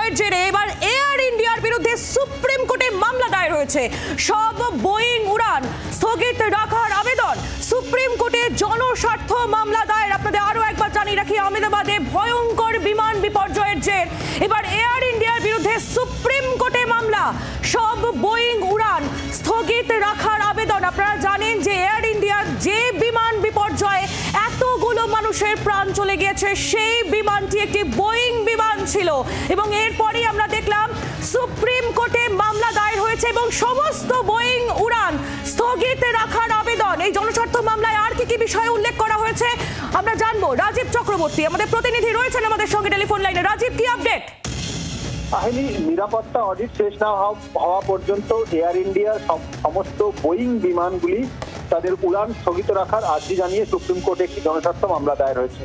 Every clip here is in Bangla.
বিপর্যয়ের জেরে এবার এয়ার ইন্ডিয়ার বিরুদ্ধে সুপ্রিম কোর্টে মামলা দায়ের হয়েছে। সব বোয়িং উড়ান স্থগিত রাখার আবেদন, সুপ্রিম কোর্টে জনস্বার্থ মামলা দায়ের। আপনাদের আরো একবার জানিয়ে রাখি, আহমেদাবাদে ভয়ঙ্কর বিমান বিপর্যয়ের জের এবার এয়ার ইন্ডিয়ার বিরুদ্ধে সুপ্রিম কোর্টে মামলা। সব বোয়িং উড়ান স্থগিত রাখার আবেদন। আপনারা জানেন যে এয়ার ইন্ডিয়ার যে বিমান বিপর্যয়ে এতগুলো মানুষের প্রাণ চলে গিয়েছে, সেই বিমানটি একটি বোয়িং বিমান ছিল এবং এরপরই আমরা দেখলাম সুপ্রিম কোর্টে মামলা দায়ের হয়েছে এবং সমস্ত বোয়িং উড়ান স্থগিত রাখার আবেদন। এই জনস্বার্থ মামলায় আর কি কি বিষয়ে উল্লেখ করা হয়েছে আমরা জানবো। রাজীব চক্রবর্তী আমাদের প্রতিনিধি রয়েছেন আমাদের সঙ্গে টেলিফোন লাইনে। রাজীব, কি আপডেট? নিরাপত্তা অডিট শেষ না হওয়া পর্যন্ত এয়ার ইন্ডিয়ার সমস্ত বোয়িং বিমানগুলি তাদের উড়ান স্থগিত রাখার আর্জি জানিয়ে সুপ্রিম কোর্টে একটি জনস্বার্থ মামলা দায়ের হয়েছে।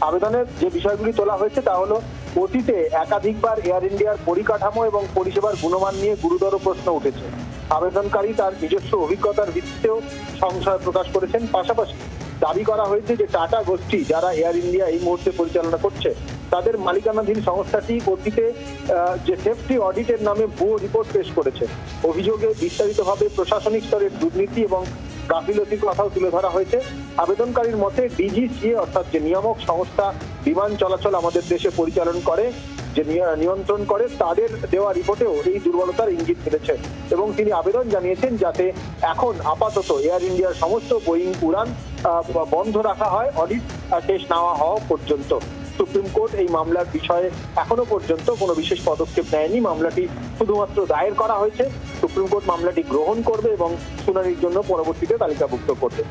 আবেদনের যে বিষয়গুলি তোলা হয়েছে তা হলো, অতীতে একাধিকবার এয়ার ইন্ডিয়ার পরিকাঠামো এবং পরিষেবার গুণমান নিয়ে গুরুতর প্রশ্ন উঠেছে। আবেদনকারী তার নিজস্ব অভিজ্ঞতার ভিত্তিতেও সংশয় প্রকাশ করেছেন। পাশাপাশি দাবি করা হয়েছে যে টাটা গোষ্ঠী, যারা এয়ার ইন্ডিয়া এই মুহূর্তে পরিচালনা করছে, তাদের মালিকানাধীন সংস্থাটি অতীতে যে সেফটি অডিটের নামে ভুয়ো রিপোর্ট পেশ করেছে। অভিযোগে বিস্তারিতভাবে প্রশাসনিক স্তরের দুর্নীতি এবং গাফিলতির কথাও তুলে ধরা হয়েছে। আবেদনকারীর মতে ডিজিসিএ অর্থাৎ যে নিয়ামক সংস্থা বিমান চলাচল আমাদের দেশে পরিচালন করে, যে নিয়ন্ত্রণ করে, তাদের দেওয়া রিপোর্টেও এই দুর্বলতার ইঙ্গিত মিলেছে এবং তিনি আবেদন জানিয়েছেন যাতে এখন আপাতত এয়ার ইন্ডিয়ার সমস্ত বোয়িং উড়ান বন্ধ রাখা হয় অডিট শেষ না হওয়া পর্যন্ত। সুপ্রিম কোর্ট এই মামলার বিষয়ে এখনো পর্যন্ত কোনো বিশেষ পদক্ষেপ নেয়নি। মামলাটি শুধুমাত্র দায়ের করা হয়েছে। সুপ্রিম কোর্ট মামলাটি গ্রহণ করবে এবং শুনানির জন্য পরবর্তীতে তালিকাভুক্ত করবে।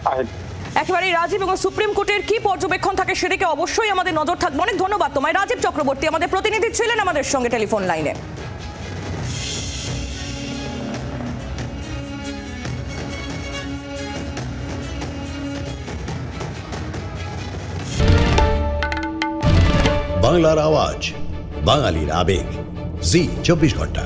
একেবারে রাজীব, এবং সুপ্রিম কোর্টের কি পর্যবেক্ষণ থাকে সেদিকে অবশ্যই আমাদের নজর থাকবে। অনেক ধন্যবাদ তোমায় রাজীব চক্রবর্তী, আমাদের প্রতিনিধি ছিলেন আমাদের সঙ্গে টেলিফোন লাইনে। বাংলার আওয়াজ, বাঙালির আবেগ, জি 24 ঘন্টা।